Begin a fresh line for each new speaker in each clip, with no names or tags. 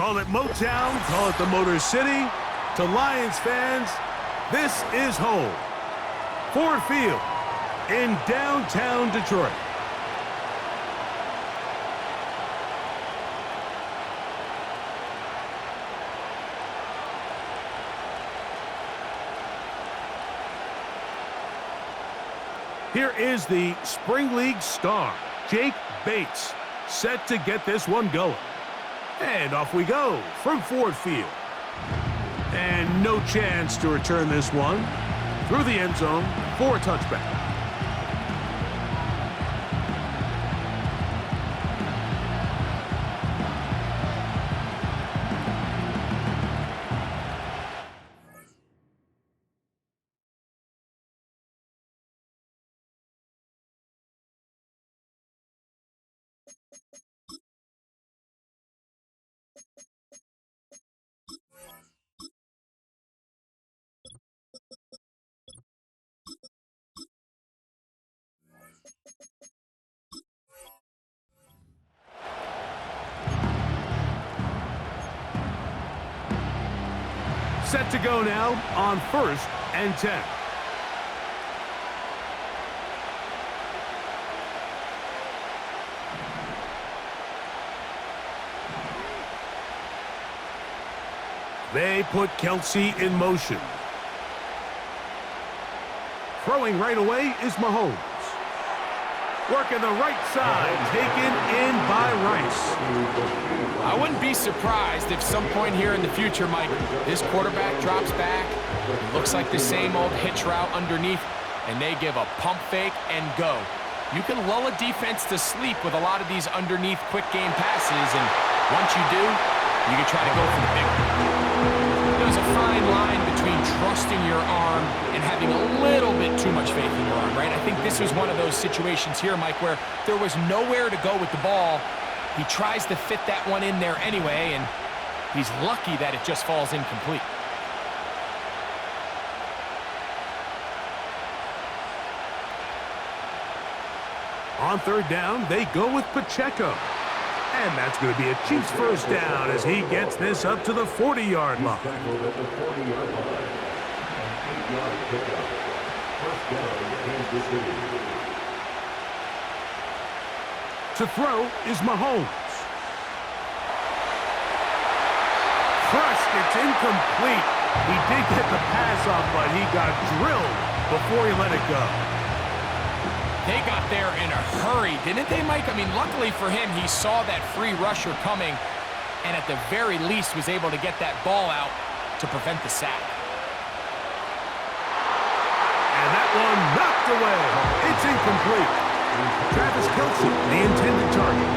Call it Motown, call it the Motor City. To Lions fans, this is home. Ford Field in downtown Detroit. Here is the Spring League star, Jake Bates, set to get this one going. And off we go from Ford Field. And no chance to return this one through the end zone for a touchback. Set to go now on 1st and 10. They put Kelsey in motion. Throwing right away is Mahomes. Working the right side, taken in by Rice.
I wouldn't be surprised if some point here in the future, Mike, this quarterback drops back. It looks like the same old hitch route underneath, and they give a pump fake and go. You can lull a defense to sleep with a lot of these underneath quick game passes, and once you do, you can try to go for the big one. There's a fine line between trusting your arm and having a little bit too much faith in your arm, right? I think this was one of those situations here, Mike, where there was nowhere to go with the ball. He tries to fit that one in there anyway, and he's lucky that it just falls incomplete.
On 3rd down, they go with Pacheco. And that's going to be a Chiefs first down as he gets this up to the 40-yard line. To throw is Mahomes. Crushed, it's incomplete. He did get the pass off, but he got drilled before he let it go.
They got there in a hurry, didn't they, Mike? I mean, luckily for him, he saw that free rusher coming and at the very least was able to get that ball out to prevent the sack.
And that one knocked away. It's incomplete. Travis Kelsey, the intended target.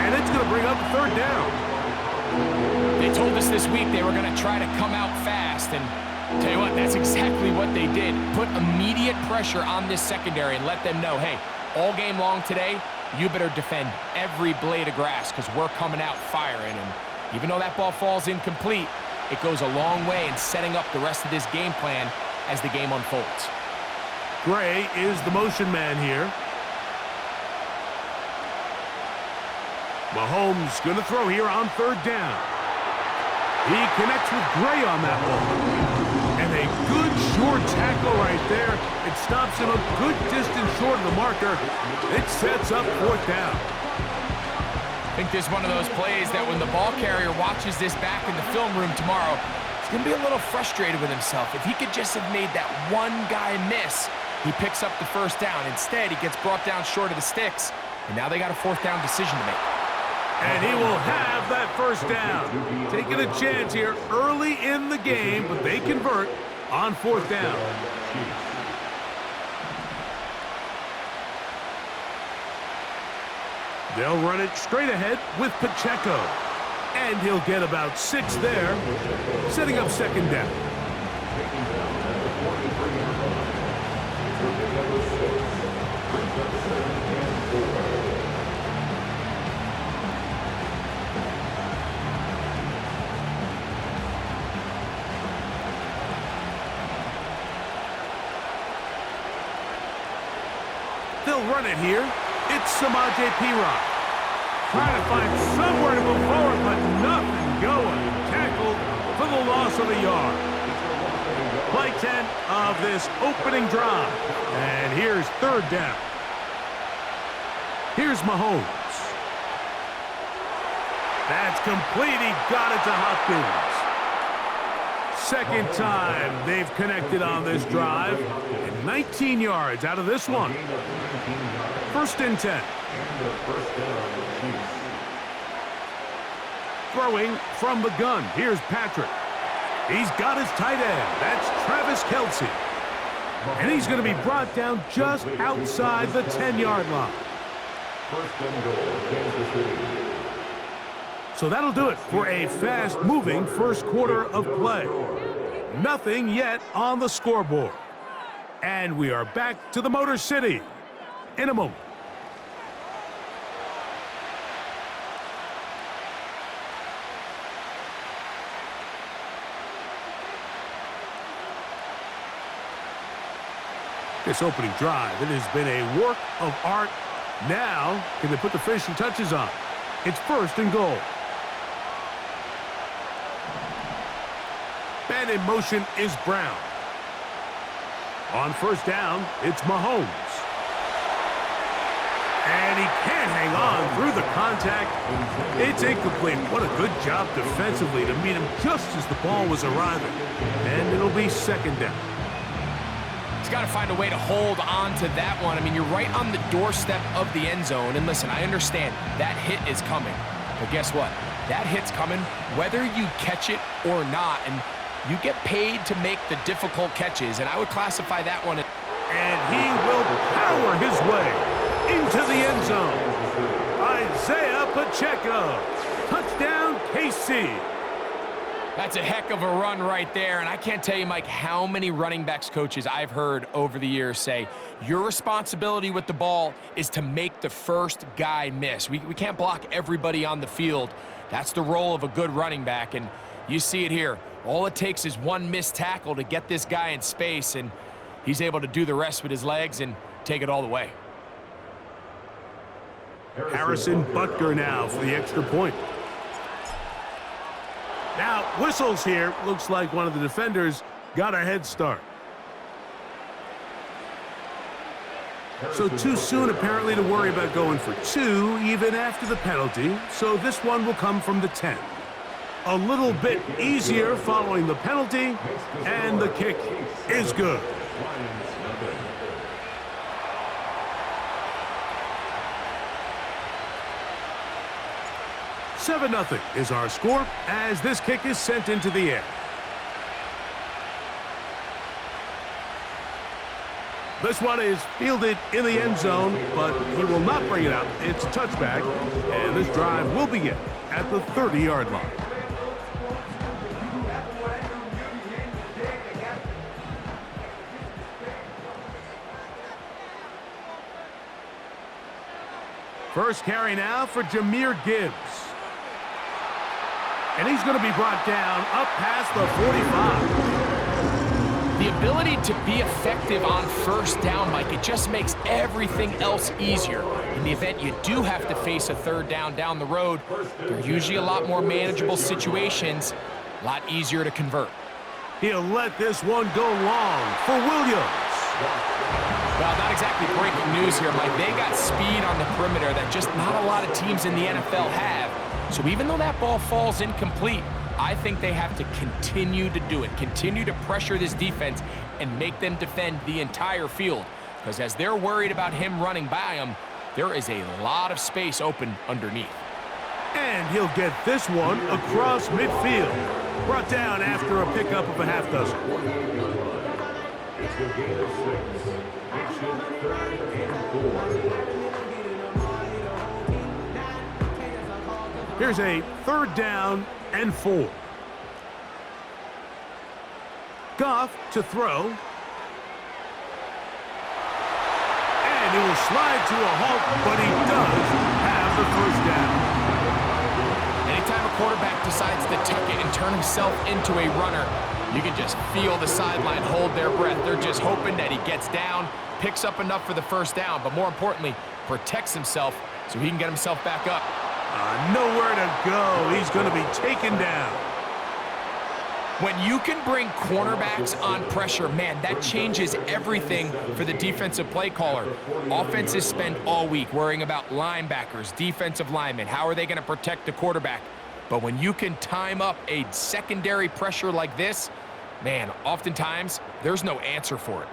And it's going to bring up 3rd down.
They told us this week they were going to try to come out fast, and tell you what, that's exactly what they did. Put immediate pressure on this secondary and let them know, hey, all game long today, you better defend every blade of grass because we're coming out firing. And even though that ball falls incomplete, it goes a long way in setting up the rest of this game plan as the game unfolds.
Gray is the motion man here. Mahomes going to throw here on 3rd down. He connects with Gray on that ball. And a good short tackle right there. It stops him a good distance short of the marker. It sets up 4th down.
I think this is one of those plays that when the ball carrier watches this back in the film room tomorrow, he's going to be a little frustrated with himself. If he could just have made that one guy miss, he picks up the 1st down. Instead, he gets brought down short of the sticks, and now they got a 4th down decision to make.
And he will have that 1st down. Taking a chance here early in the game, but they convert on 4th down. They'll run it straight ahead with Pacheco. And he'll get about 6 there, setting up 2nd down. They'll run it here. It's Samaje Perine. Trying to find somewhere to move forward, but nothing going. Tackled for the loss of a yard. Play 10 of this opening drive. And here's third down. Here's Mahomes. That's complete. He got it to Hopkins. Second time they've connected on this drive. And 19 yards out of this one. First and 10. Throwing from the gun. Here's Patrick. He's got his tight end. That's Travis Kelce. And he's going to be brought down just outside the 10-yard line. So that'll do it for a fast-moving first quarter of play. Nothing yet on the scoreboard. And we are back to the Motor City in a moment. This opening drive, it has been a work of art. Now, can they put the finishing touches on? It's first and goal. And in motion is Brown. On first down, it's Mahomes. And he can't hang on through the contact. It's incomplete. What a good job defensively to meet him just as the ball was arriving. And it'll be second down.
He's got to find a way to hold on to that one. I mean, you're right on the doorstep of the end zone. And listen, I understand that hit is coming. But guess what? That hit's coming whether you catch it or not. And you get paid to make the difficult catches. And I would classify that one.
And he will power his way into the end zone. Isaiah Pacheco. Touchdown, KC.
That's a heck of a run right there, and I can't tell you, Mike, how many running backs coaches I've heard over the years say, your responsibility with the ball is to make the first guy miss. We can't block everybody on the field. That's the role of a good running back, and you see it here. All it takes is one missed tackle to get this guy in space, and he's able to do the rest with his legs and take it all the way.
Harrison Butker now for the extra point. Now, whistles here. Looks like one of the defenders got a head start. So too soon, apparently, to worry about going for two, even after the penalty. So this one will come from the 10. A little bit easier following the penalty, and the kick is good. 7-0 is our score as this kick is sent into the air. This one is fielded in the end zone, but he will not bring it out. It's a touchback, and this drive will begin at the 30-yard line. First carry now for Jahmyr Gibbs. And he's going to be brought down up past the 45.
The ability to be effective on first down, Mike, it just makes everything else easier. In the event you do have to face a third down the road, they're usually a lot more manageable situations, a lot easier to convert.
He'll let this one go long for Williams.
Well, not exactly breaking news here, Mike. They got speed on the perimeter that just not a lot of teams in the NFL have. So even though that ball falls incomplete, I think they have to continue to do it, continue to pressure this defense and make them defend the entire field. Because as they're worried about him running by them, there is a lot of space open underneath.
And he'll get this one across midfield. Brought down after a pickup of a half dozen. It's a gain of 6. Makes it 3rd and 4. Here's a 3rd down and 4. Goff to throw. And he will slide to a halt, but he does have the first down.
Anytime a quarterback decides to tuck it and turn himself into a runner, you can just feel the sideline hold their breath. They're just hoping that he gets down, picks up enough for the first down, but more importantly, protects himself so he can get himself back up.
Nowhere to go. He's going to be taken down.
When you can bring cornerbacks on pressure, man, that changes everything for the defensive play caller. Offenses spend all week worrying about linebackers, defensive linemen. How are they going to protect the quarterback? But when you can time up a secondary pressure like this, man, oftentimes there's no answer for it.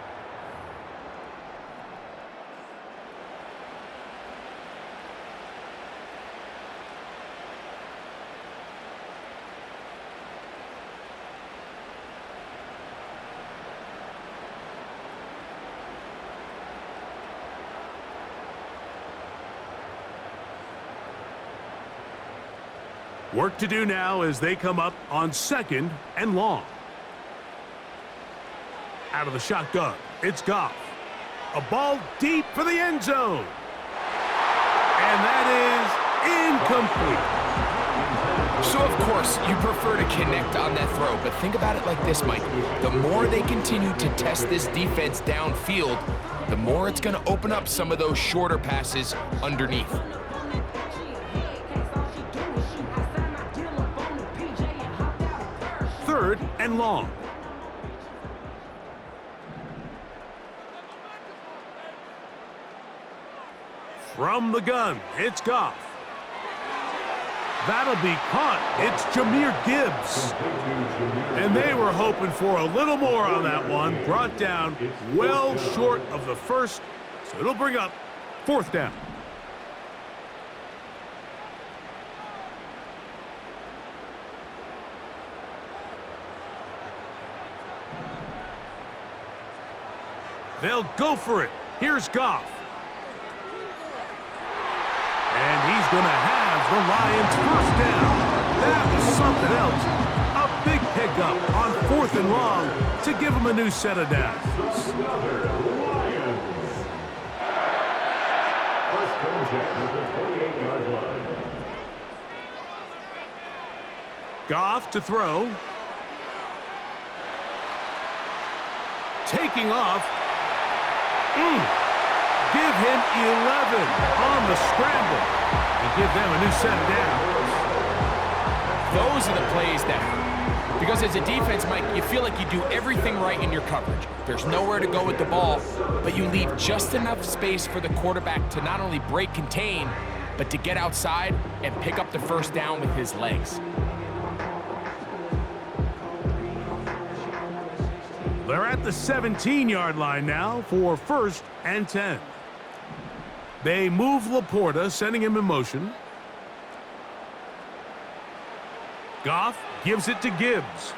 Work to do now as they come up on 2nd and long. Out of the shotgun, it's Goff. A ball deep for the end zone. And that is incomplete.
So, of course, you prefer to connect on that throw, but think about it like this, Mike. The more they continue to test this defense downfield, the more it's going to open up some of those shorter passes underneath.
3rd and long. From the gun, it's Goff. That'll be caught. It's Jahmyr Gibbs. And they were hoping for a little more on that one. Brought down well short of the first, so it'll bring up 4th down. They'll go for it. Here's Goff. And he's going to have the Lions 1st down. That was something else. A big pickup on 4th and long to give him a new set of downs. Goff to throw. Taking off. Give him 11 on the scramble and give them a new set of downs.
Those are the plays that hurt. Because as a defense, Mike, you feel like you do everything right in your coverage. There's nowhere to go with the ball, but you leave just enough space for the quarterback to not only break contain, but to get outside and pick up the 1st down with his legs.
They're at the 17-yard line now for 1st and 10. They move Laporta, sending him in motion. Goff gives it to Gibbs.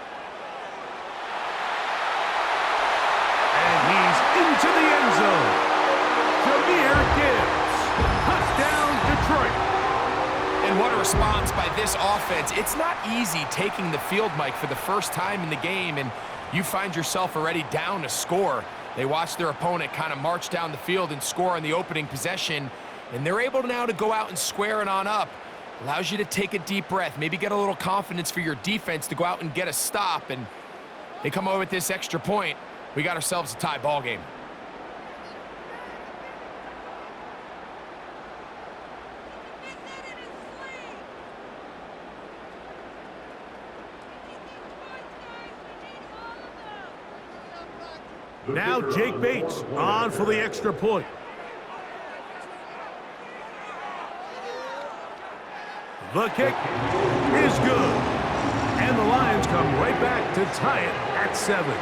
And he's into the end zone. Jahmyr Gibbs. Touchdown, Detroit.
And what a response by this offense. It's not easy taking the field, Mike, for the first time in the game, and you find yourself already down a score. They watch their opponent kind of march down the field and score on the opening possession, and they're able now to go out and square it on up. Allows you to take a deep breath, maybe get a little confidence for your defense to go out and get a stop, and they come over with this extra point. We got ourselves a tie ball game.
Now Jake Bates on for the extra point. The kick is good. And the Lions come right back to tie it at 7.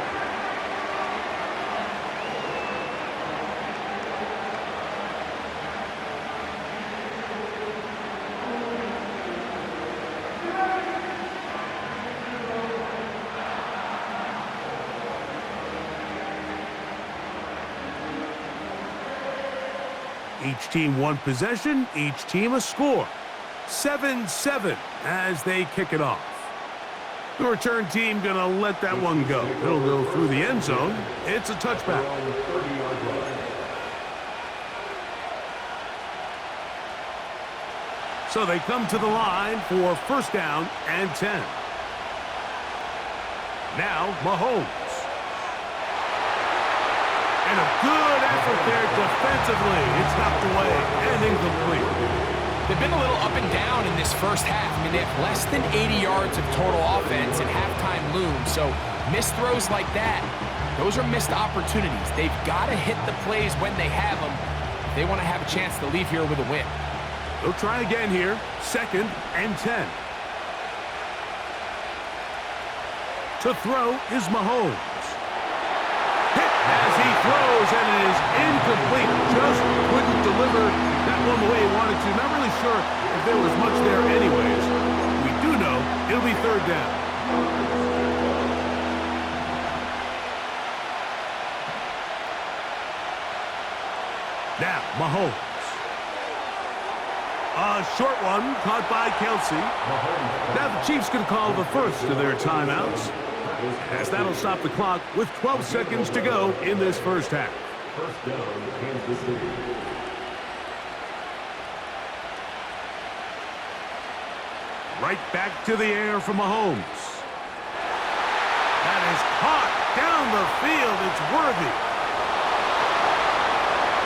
Each team one possession, each team a score. 7-7 as they kick it off. The return team going to let that one go. It'll go through the end zone. It's a touchback. So they come to the line for 1st down and 10. Now Mahomes. And a good effort there defensively. It's knocked away and incomplete.
They've been a little up and down in this first half. I mean, they have less than 80 yards of total offense and halftime looms. So missed throws like that, those are missed opportunities. They've got to hit the plays when they have them if they want to have a chance to leave here with a win.
They'll try again here. 2nd and 10. To throw is Mahomes. Hit as he throws, and it is incomplete. Just couldn't deliver that one the way he wanted to. Not really sure if there was much there anyways. We do know it'll be 3rd down. Now, Mahomes. A short one caught by Kelsey. Now the Chiefs can call the first of their timeouts, as that'll stop the clock with 12 seconds to go in this first half.
First down, Kansas City.
Right back to the air for Mahomes. That is caught down the field. It's worthy.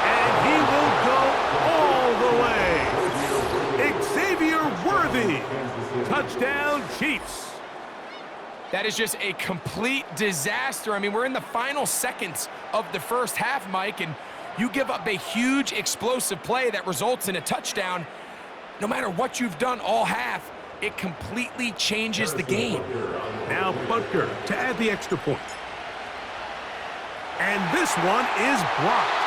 And he will go all the way. Xavier Worthy. Touchdown, Chiefs.
That is just a complete disaster. I mean, we're in the final seconds of the first half, Mike, and you give up a huge explosive play that results in a touchdown. No matter what you've done all half, it completely changes the game.
Now Butker to add the extra point. And this one is blocked.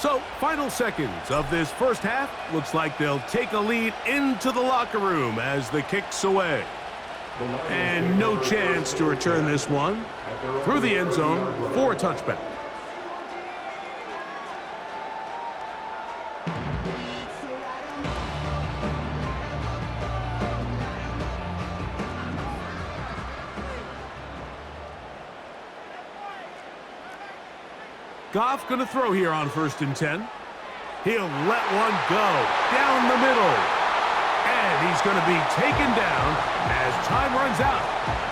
So, final seconds of this first half. Looks like they'll take a lead into the locker room as the kick's away. And no chance to return this one through the end zone for a touchback. Goff going to throw here on 1st and 10. He'll let one go down the middle. And he's going to be taken down as time runs out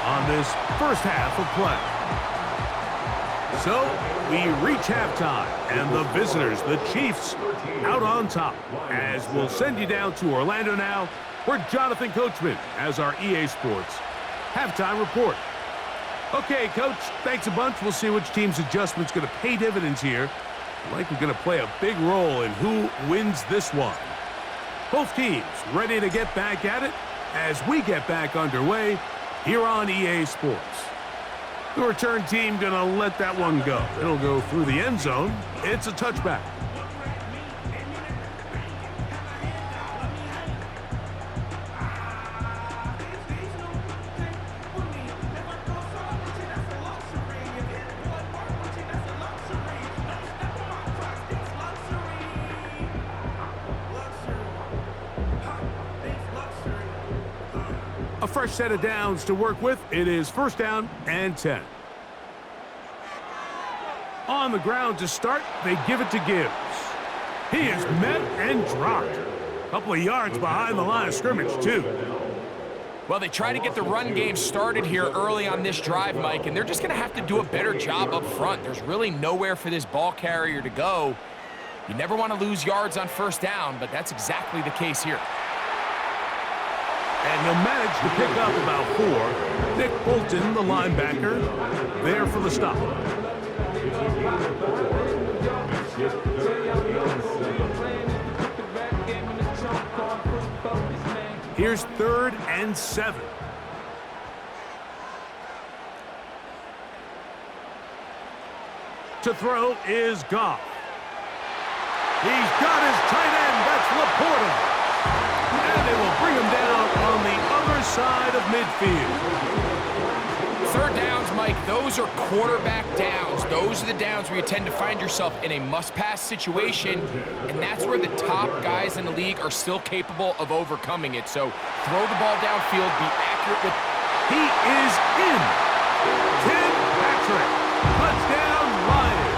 on this first half of play. So we reach halftime, and the visitors, the Chiefs, out on top. As we'll send you down to Orlando now, where Jonathan Coachman has our EA Sports halftime report. Okay, Coach, thanks a bunch. We'll see which team's adjustment's going to pay dividends here. Likely going to play a big role in who wins this one. Both teams ready to get back at it as we get back underway here on EA Sports. The return team going to let that one go. It'll go through the end zone. It's a touchback. A fresh set of downs to work with. It is 1st down and 10. On the ground to start, they give it to Gibbs. He is met and dropped. A couple of yards behind the line of scrimmage, too.
Well, they try to get the run game started here early on this drive, Mike, and they're just going to have to do a better job up front. There's really nowhere for this ball carrier to go. You never want to lose yards on 1st down, but that's exactly the case here.
And he'll manage to pick up about 4. Nick Bolton, the linebacker, there for the stop. Here's 3rd and 7. To throw is Goff. He's got his tight end. That's Laporta. And they will bring him down on the other side of midfield.
3rd those are quarterback downs. Those are the downs where you tend to find yourself in a must-pass situation, and that's where the top guys in the league are still capable of overcoming it. So throw the ball downfield, be accurate with...
He is in. Tim Patrick. Touchdown, Lions.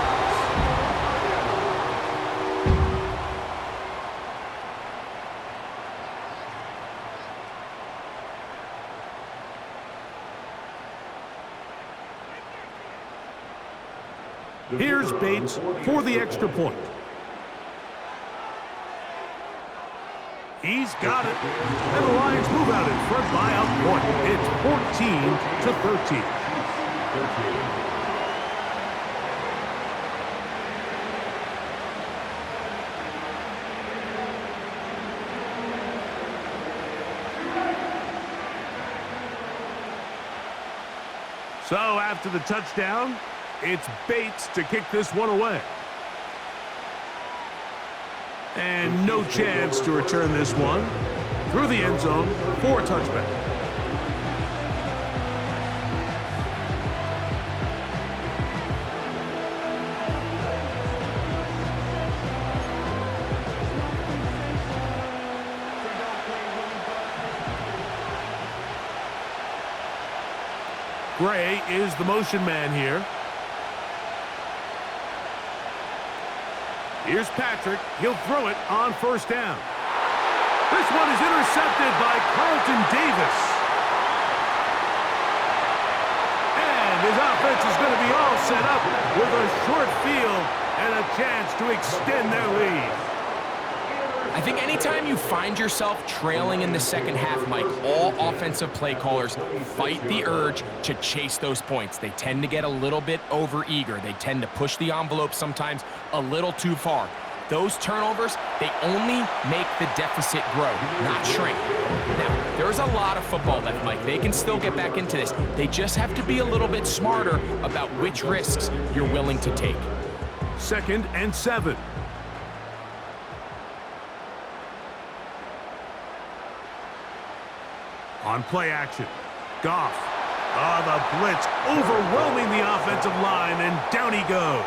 Here's Bates for the extra point. He's got it. And the Lions move out in front by a point. It's 14-13. So after the touchdown, it's Bates to kick this one away. And no chance to return this one through the end zone for a touchback. Gray is the motion man here. Here's Patrick. He'll throw it on first down. This one is intercepted by Carlton Davis. And his offense is going to be all set up with a short field and a chance to extend their lead.
I think anytime you find yourself trailing in the second half, Mike, all offensive play callers fight the urge to chase those points. They tend to get a little bit overeager. They tend to push the envelope sometimes a little too far. Those turnovers, they only make the deficit grow, not shrink. Now, there's a lot of football left, Mike. They can still get back into this. They just have to be a little bit smarter about which risks you're willing to take.
2nd and 7. On play action, Goff. The blitz overwhelming the offensive line, and down he goes.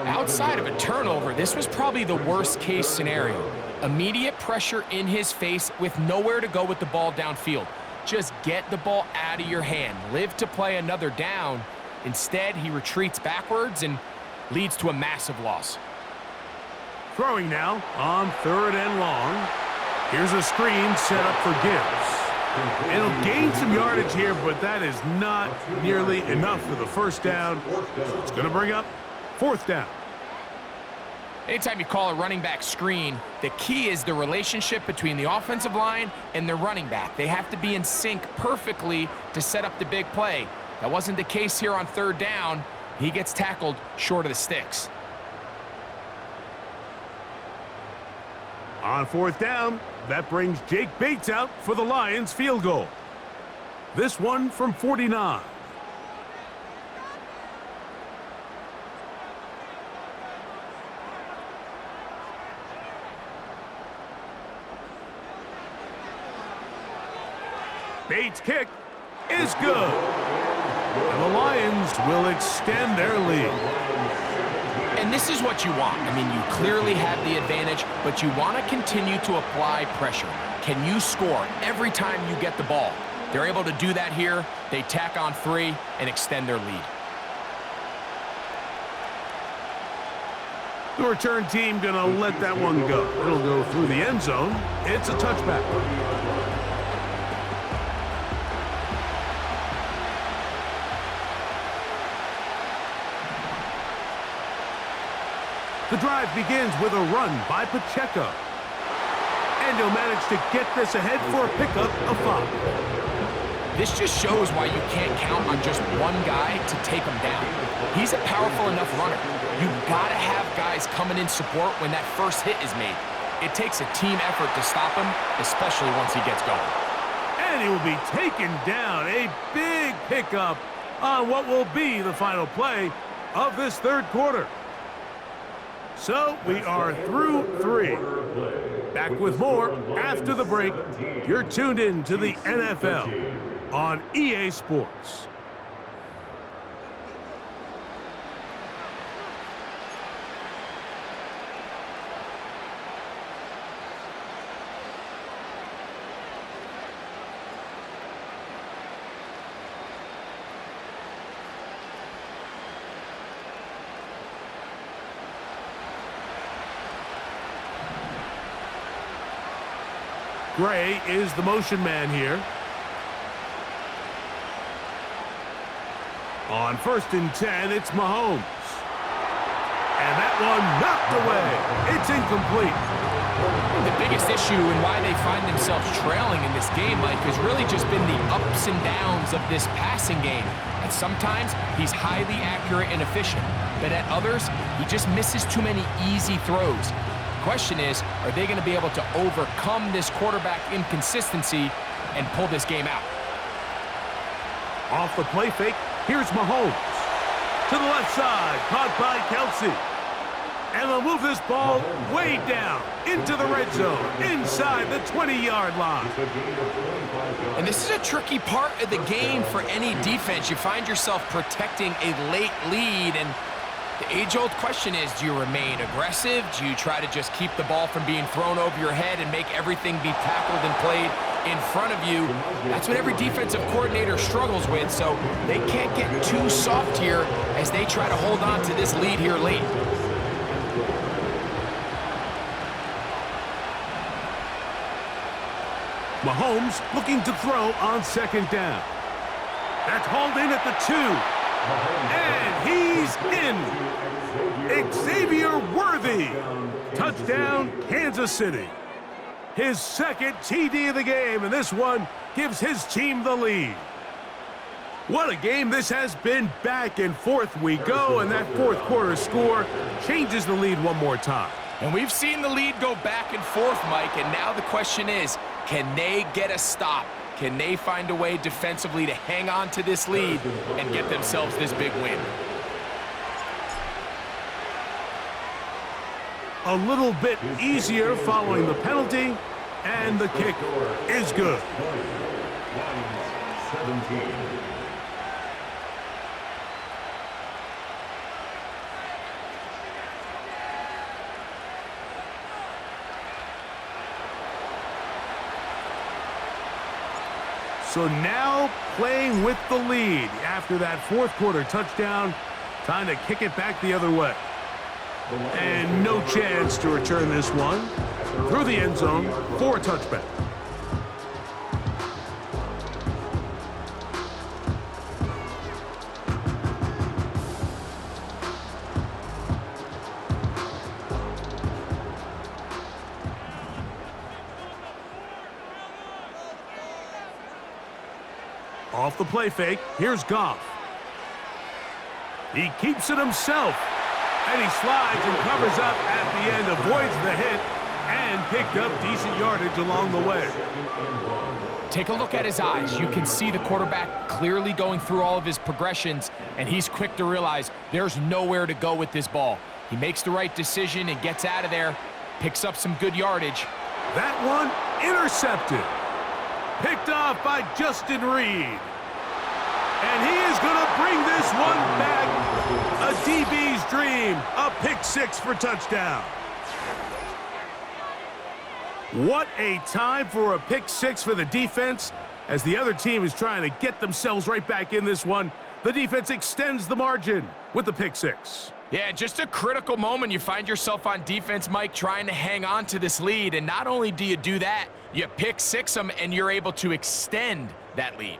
Outside of a turnover, this was probably the worst-case scenario. Immediate pressure in his face with nowhere to go with the ball downfield. Just get the ball out of your hand. Live to play another down. Instead, he retreats backwards and leads to a massive loss.
Throwing now on 3rd and long. Here's a screen set up for Gibbs. It'll gain some yardage here, but that is not nearly enough for the first down. So it's going to bring up 4th down.
Anytime you call a running back screen, the key is the relationship between the offensive line and the running back. They have to be in sync perfectly to set up the big play. That wasn't the case here on 3rd down. He gets tackled short of the sticks.
On 4th down, that brings Jake Bates out for the Lions field goal. This one from 49. Bates' kick is good. And the Lions will extend their lead.
And this is what you want. I mean, you clearly have the advantage, but you want to continue to apply pressure. Can you score every time you get the ball? They're able to do that here. They tack on 3 and extend their lead.
The return team going to let that one go. It'll go through the end zone. It's a touchback. The drive begins with a run by Pacheco. And he'll manage to get this ahead for a pickup of 5.
This just shows why you can't count on just one guy to take him down. He's a powerful enough runner. You've got to have guys coming in support when that first hit is made. It takes a team effort to stop him, especially once he gets going.
And he will be taken down. A big pickup on what will be the final play of this 3rd quarter. So we are through 3. Back with more after the break. You're tuned in to the NFL on EA Sports. Gray is the motion man here. On 1st and 10, it's Mahomes. And that one knocked away. It's incomplete.
The biggest issue and why they find themselves trailing in this game, Mike, has really just been the ups and downs of this passing game. And sometimes he's highly accurate and efficient, but at others, he just misses too many easy throws. The question is, are they going to be able to overcome this quarterback inconsistency and pull this game out?
Off the play fake, here's Mahomes. To the left side, caught by Kelsey. And they'll move this ball way down into the red zone, inside the 20-yard line.
And this is a tricky part of the game for any defense. You find yourself protecting a late lead, and the age-old question is, do you remain aggressive? Do you try to just keep the ball from being thrown over your head and make everything be tackled and played in front of you? That's what every defensive coordinator struggles with, so they can't get too soft here as they try to hold on to this lead here late.
Mahomes looking to throw on 2nd down. That's hauled in at the 2. And he's in. Xavier Worthy. Touchdown, Kansas City. His 2nd TD of the game, and this one gives his team the lead. What a game this has been. Back and forth we go, and that 4th quarter score changes the lead one more time.
And we've seen the lead go back and forth, Mike, and now the question is, can they get a stop? Can they find a way defensively to hang on to this lead and get themselves this big win?
A little bit easier following the penalty, and the kick is good.
17.
So now playing with the lead after that 4th quarter touchdown, time to kick it back the other way. And no chance to return this one through the end zone for a touchback. Off the play fake, here's Goff. He keeps it himself, and he slides and covers up at the end, avoids the hit, and picked up decent yardage along the way.
Take a look at his eyes. You can see the quarterback clearly going through all of his progressions, and he's quick to realize there's nowhere to go with this ball. He makes the right decision and gets out of there, picks up some good yardage.
That one intercepted. Picked off by Justin Reed. And he is going to bring this one back. A DB's dream. A pick 6 for touchdown. What a time for a pick 6 for the defense. As the other team is trying to get themselves right back in this one, the defense extends the margin with the pick 6.
Yeah, just a critical moment. You find yourself on defense, Mike, trying to hang on to this lead. And not only do you do that, you pick 6 them and you're able to extend that lead.